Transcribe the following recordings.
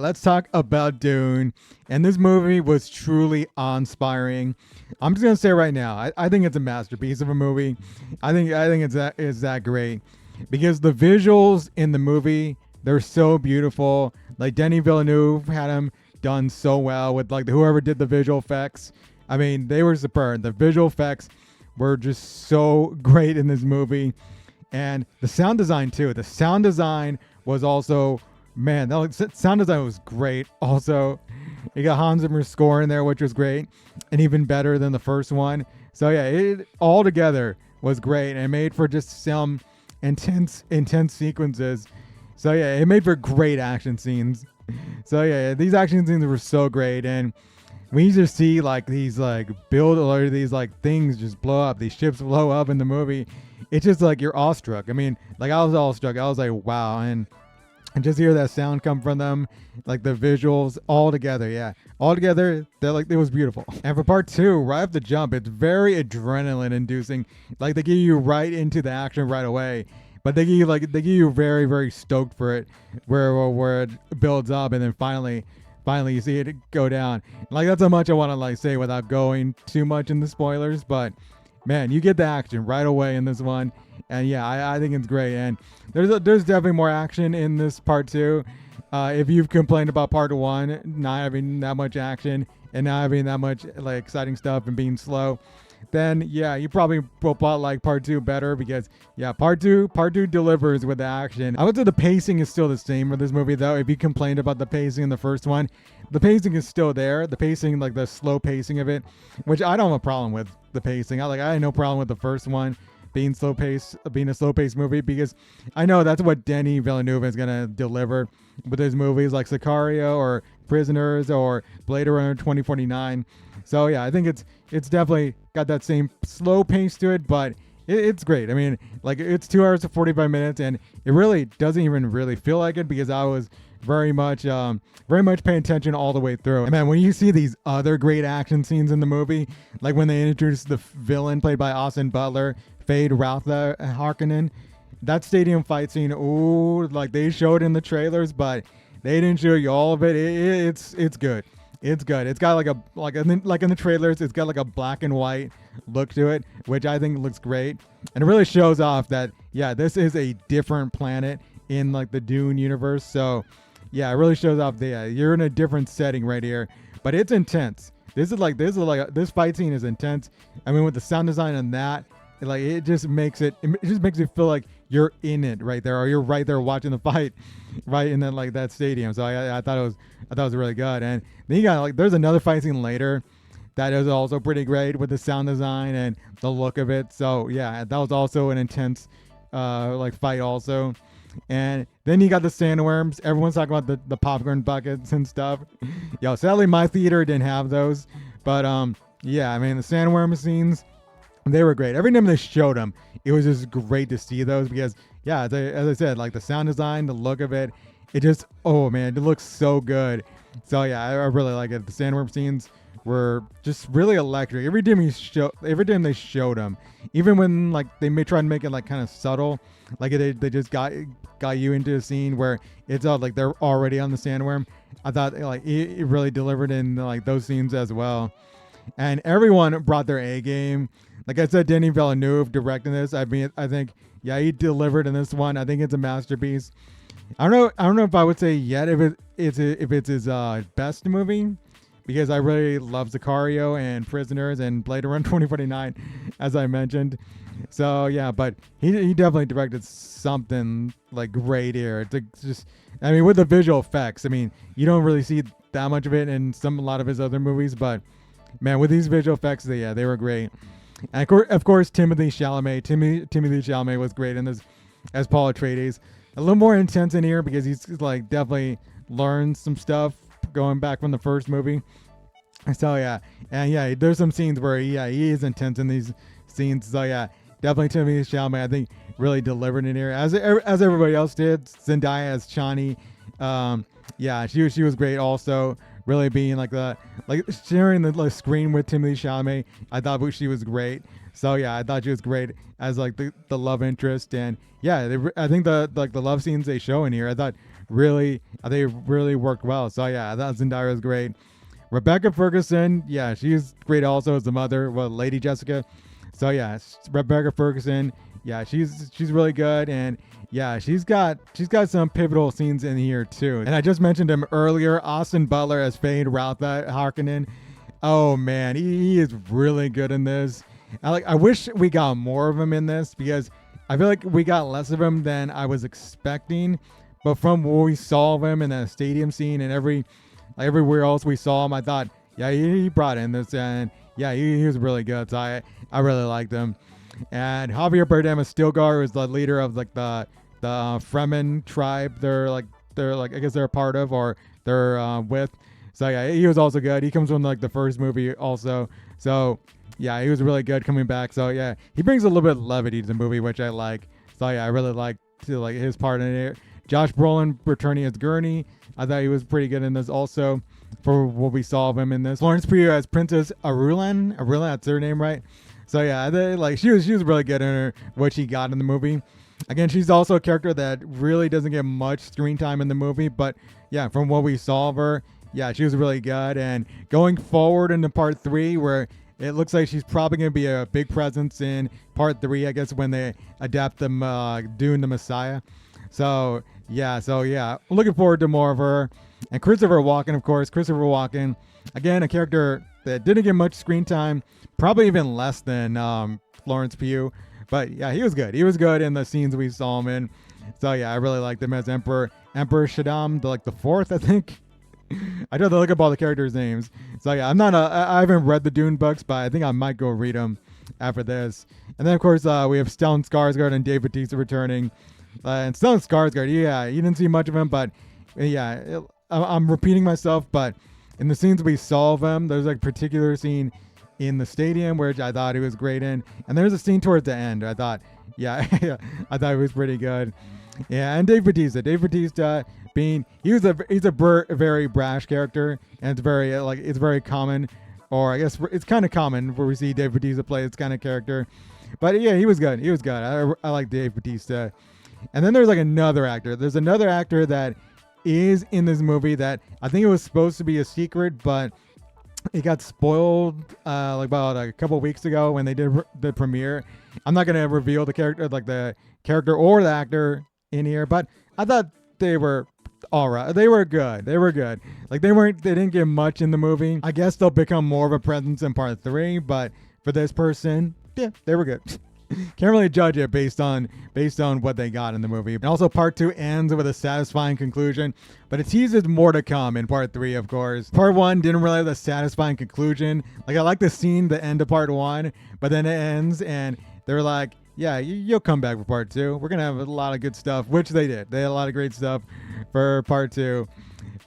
Let's talk about Dune. And this movie was truly awe-inspiring. I'm just gonna say right now, I think it's a masterpiece of a movie. I think it's that great because the visuals in the movie, they're so beautiful. Like Denis Villeneuve had them done so well with like whoever did the visual effects. I mean, they were superb. The visual effects were just so great in this movie, and the sound design too. The sound design was also, man, sound design was great. Also, you got Hans Zimmer's score in there, which was great, and even better than the first one. So yeah, it all together was great, and it made for just some intense sequences. So yeah, it made for great action scenes. So yeah, these action scenes were so great, and when you just see like these like build or these like things just blow up, these ships blow up in the movie, it's just like you're awestruck. I mean, like I was awestruck. I was like, wow, and just hear that sound come from them, like the visuals all together. Yeah, all together, they're like it was beautiful. And for part two, right off the jump, it's very adrenaline inducing. Like they get you right into the action right away. But they give you very stoked for it, where it builds up and then finally you see it go down. Like that's how much I want to like say without going too much in the spoilers. But man, you get the action right away in this one, and yeah, I think it's great. And there's definitely more action in this part two. If you've complained about part one not having that much action and not having that much like exciting stuff and being slow, then yeah, you probably will like part two better because yeah, part two delivers with the action. I would say the pacing is still the same for this movie though. If you complained about the pacing in the first one, the pacing is still there. The pacing, like the slow pacing of it, which I don't have a problem with the pacing. I had no problem with the first one being being a slow paced movie because I know that's what Denis Villeneuve is gonna deliver with his movies like Sicario or Prisoners or Blade Runner 2049. So yeah, I think it's definitely got that same slow pace to it, but it's great. I mean, like it's 2 hours and 45 minutes, and it really doesn't even really feel like it because I was very much paying attention all the way through. And man, when you see these other great action scenes in the movie, like when they introduced the villain played by Austin Butler, Fade Routha Harkonnen, that stadium fight scene, ooh, like they showed in the trailers, but they didn't show you all of it. It's good. It's good. It's got like in the trailers, it's got like a black and white look to it, which I think looks great, and it really shows off that yeah, this is a different planet in like the Dune universe. So yeah, it really shows off that yeah, you're in a different setting right here, but it's intense. This fight scene is intense. I mean, with the sound design and that, like it just makes it feel like you're in it right there, or you're right there watching the fight, right in that stadium. So I thought it was really good. And then you got like there's another fight scene later that is also pretty great with the sound design and the look of it. So yeah, that was also an intense like fight also. And then you got the sandworms. Everyone's talking about the popcorn buckets and stuff. Yo, sadly my theater didn't have those, but yeah, I mean the sandworm scenes, they were great. Every time they showed them, it was just great to see those because yeah, as I said, like the sound design, the look of it, it just, oh man, it looks so good. So yeah, I really like it. The sandworm scenes were just really electric. Every time they showed them, even when like they may try and make it like kind of subtle, like they just got you into a scene where it's like they're already on the sandworm. I thought like it really delivered in like those scenes as well, and everyone brought their A game. Like I said, Denis Villeneuve directing this. I mean, I think yeah, he delivered in this one. I think it's a masterpiece. I don't know if I would say yet if it's his best movie, because I really love Sicario and Prisoners and Blade Runner 2049, as I mentioned. So yeah, but he definitely directed something like great here. It's just, I mean, with the visual effects, I mean, you don't really see that much of it in a lot of his other movies, but man, with these visual effects, they were great. And of course, Timothy Chalamet was great in this as Paul Atreides. A little more intense in here because he's like definitely learned some stuff going back from the first movie. So yeah, and yeah, there's some scenes where he is intense in these scenes. So yeah, definitely Timothy Chalamet, I think, really delivered in here as everybody else did. Zendaya as Chani, yeah, she was great also. Really being like sharing the screen with Timothy Chalamet, I thought she was great. So yeah, I thought she was great as like the love interest, and yeah, I think the love scenes they show in here, I thought really they really worked well. So yeah, that Zendaya was great. Rebecca Ferguson, yeah, she's great also as the mother, well, Lady Jessica. So yeah, Rebecca Ferguson, yeah, she's really good, and yeah, she's got some pivotal scenes in here too. And I just mentioned him earlier, Austin Butler as Fade Routha Harkonnen. Oh man, he is really good in this. I wish we got more of him in this because I feel like we got less of him than I was expecting. But from what we saw of him in the stadium scene and everywhere else we saw him, I thought, yeah, he brought in this, and yeah, he was really good. So I really liked him. And Javier Bardem as Stilgar, is the leader of like the Fremen tribe. They're I guess they're a part of, or they're with. So yeah, he was also good. He comes from like the first movie also. So yeah, he was really good coming back. So yeah, he brings a little bit of levity to the movie, which I like. So yeah, I really like his part in it. Josh Brolin returning as Gurney. I thought he was pretty good in this also for what we saw of him in this. Florence Pugh as Princess Arulan. Arulan, that's her name, right? So yeah, she was really good in what she got in the movie. Again, she's also a character that really doesn't get much screen time in the movie, but yeah, from what we saw of her, yeah, she was really good. And going forward into part 3, where it looks like she's probably going to be a big presence in part 3, I guess, when they adapt the Dune the Messiah. So yeah, looking forward to more of her. And Christopher Walken, of course. Christopher Walken, again, a character that didn't get much screen time, probably even less than Florence Pugh. But yeah, he was good. He was good in the scenes we saw him in. So yeah, I really liked him as Emperor Shaddam, the fourth, I think. I don't have to look up all the characters' names. So yeah, I haven't read the Dune books, but I think I might go read them after this. And then of course we have Stellan Skarsgård and Dave Bautista returning. And Stellan Skarsgård, yeah, you didn't see much of him, but yeah, I'm repeating myself, but in the scenes we saw of him, there's a particular scene in the stadium which I thought he was great in, and there's a scene towards the end I thought, yeah, I thought he was pretty good. Yeah, and Dave Bautista being he's a very brash character, and it's very common, or I guess it's kind of common where we see Dave Bautista play this kind of character. But yeah, he was good. I like Dave Bautista. And then there's another actor. There's another actor that is in this movie that I think it was supposed to be a secret, but it got spoiled about a couple weeks ago when they did the premiere. I'm not gonna reveal the character, the character or the actor in here, but I thought they were all right. They were good. They didn't get much in the movie. I guess they'll become more of a presence in part 3, but for this person, yeah, they were good. Can't really judge it based on what they got in the movie. And also part 2 ends with a satisfying conclusion, but it teases more to come in part 3, of course. Part 1 didn't really have a satisfying conclusion. I like the scene, the end of part 1, but then it ends and they're like, yeah, you'll come back for part 2. We're gonna have a lot of good stuff, which they did. They had a lot of great stuff for part 2.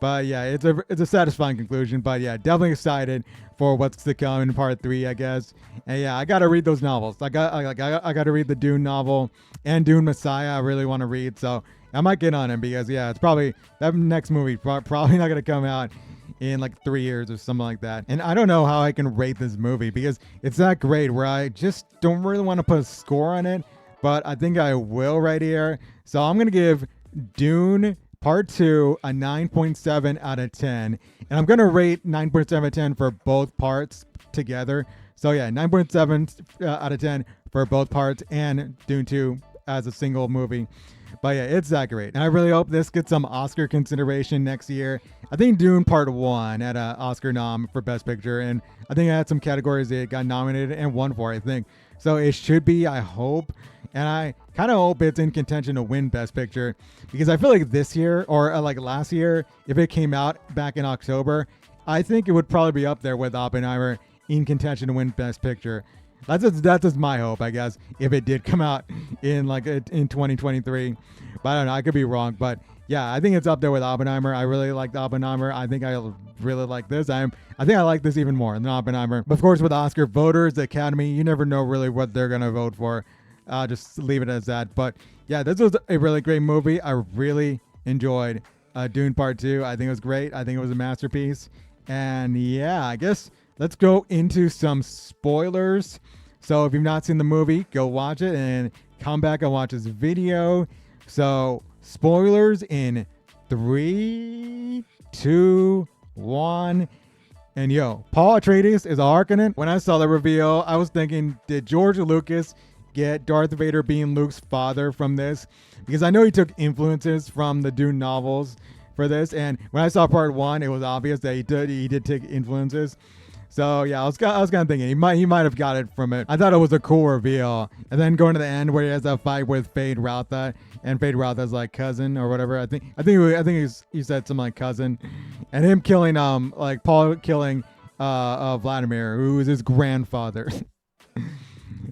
But yeah, it's a satisfying conclusion. But yeah, definitely excited for what's to come in part 3, I guess. And yeah, I gotta read those novels. I gotta read the Dune novel and Dune Messiah. I really want to read, so I might get on it because yeah, it's probably that next movie probably not gonna come out in 3 years or something like that. And I don't know how I can rate this movie because it's that great where I just don't really want to put a score on it, but I think I will right here. So I'm gonna give Dune Part 2 a 9.7 out of 10. And I'm going to rate 9.7 out of 10 for both parts together. So yeah, 9.7 out of 10 for both parts and Dune 2 as a single movie. But yeah, it's that great. And I really hope this gets some Oscar consideration next year. I think Dune Part 1 had an Oscar nom for Best Picture. And I think it had some categories it got nominated and won for, I think. So it should be, I hope. And I kind of hope it's in contention to win Best Picture because I feel like this year or last year, if it came out back in October, I think it would probably be up there with Oppenheimer in contention to win Best Picture. That's just my hope, I guess, if it did come out in in 2023. But I don't know, I could be wrong. But yeah, I think it's up there with Oppenheimer. I really liked Oppenheimer. I think I really like this. I think I like this even more than Oppenheimer. But of course, with Oscar voters, the Academy, you never know really what they're gonna vote for. I'll just leave it as that. But yeah, this was a really great movie. I really enjoyed Dune Part 2. I think it was great. I think it was a masterpiece. And yeah, I guess let's go into some spoilers. So if you've not seen the movie, go watch it and come back and watch this video. So spoilers in 3, 2, 1. And yo, Paul Atreides is a Harkonnen. When I saw the reveal, I was thinking, did George Lucas get Darth Vader being Luke's father from this? Because I know he took influences from the Dune novels for this. And when I saw part 1, it was obvious that he did take influences. So yeah, I was kind of thinking he might have got it from it. I thought it was a cool reveal. And then going to the end where he has that fight with Fade Rautha, and Fade Rautha's like cousin or whatever. I think he said something like cousin, and him killing like Paul killing Vladimir, who is his grandfather.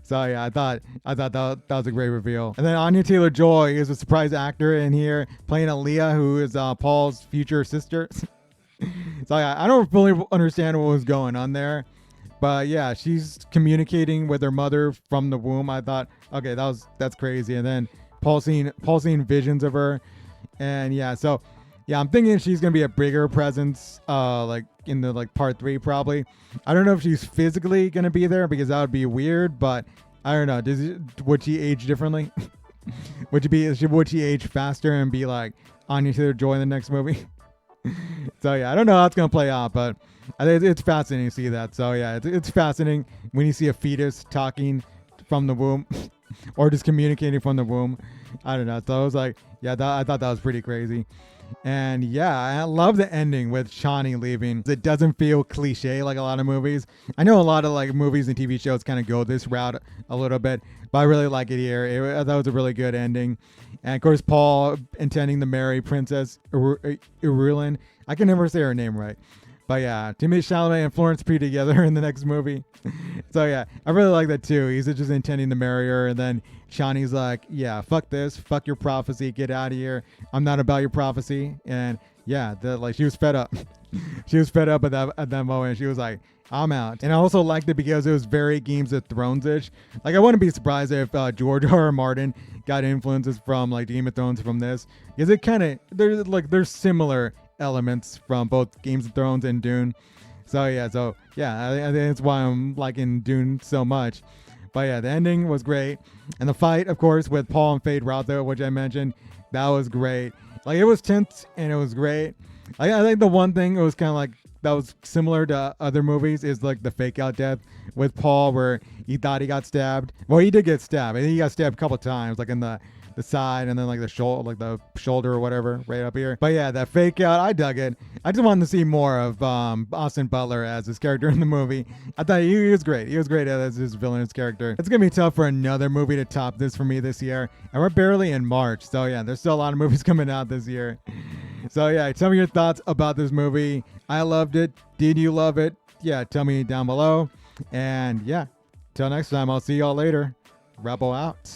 So yeah, I thought that was a great reveal. And then Anya Taylor-Joy is a surprise actor in here playing Aaliyah, who is Paul's future sister. So yeah, I don't really understand what was going on there, but yeah, she's communicating with her mother from the womb. I thought, okay, that's crazy. And then Paul seeing visions of her, and yeah, so yeah, I'm thinking she's gonna be a bigger presence, like in the part 3 probably. I don't know if she's physically gonna be there because that would be weird, but I don't know. Would she age differently? would she age faster and be like Anya Taylor-Joy in the next movie? So yeah, I don't know how it's gonna play out, but I think it's fascinating to see that. So yeah, it's fascinating when you see a fetus talking from the womb or just communicating from the womb. I don't know. So I was like, yeah, I thought that was pretty crazy. And yeah, I love the ending with Shawnee leaving. It doesn't feel cliche like a lot of movies. I know a lot of like movies and TV shows kind of go this route a little bit, but I really like it here. I thought it was a really good ending. And of course, Paul intending to marry Princess Irulan. I can never say her name right. But yeah, Timothée Chalamet and Florence Pugh together in the next movie. So yeah, I really like that too. He's just intending to marry her, and then Shawnee's like, yeah, fuck this, fuck your prophecy, get out of here. I'm not about your prophecy. And yeah, she was fed up. She was fed up at that moment. She was like, I'm out. And I also liked it because it was very Games of Thrones-ish. Like, I wouldn't be surprised if George R.R. Martin got influences from like Game of Thrones from this, because it kind of there's similar elements from both Games of Thrones and Dune. So yeah, I think that's why I'm liking Dune so much. But yeah, the ending was great, and the fight, of course, with Paul and Fade Rautha, which I mentioned, that was great. Like, it was tense and it was great. I think the one thing it was kind of like that was similar to other movies is like the fake out death with Paul, where he thought he got stabbed. Well, he did get stabbed. I think he got stabbed a couple times, like in the side, and then like the shoulder or whatever right up here. But yeah, that fake out, I dug it. I just wanted to see more of Austin Butler as his character in the movie. I thought he was great. He was great as his villainous character. It's gonna be tough for another movie to top this for me this year, and we're barely in March. So yeah, there's still a lot of movies coming out this year. So yeah, tell me your thoughts about this movie. I loved it. Did you love it? Yeah, tell me down below. And yeah, till next time, I'll see y'all later. Rebel out.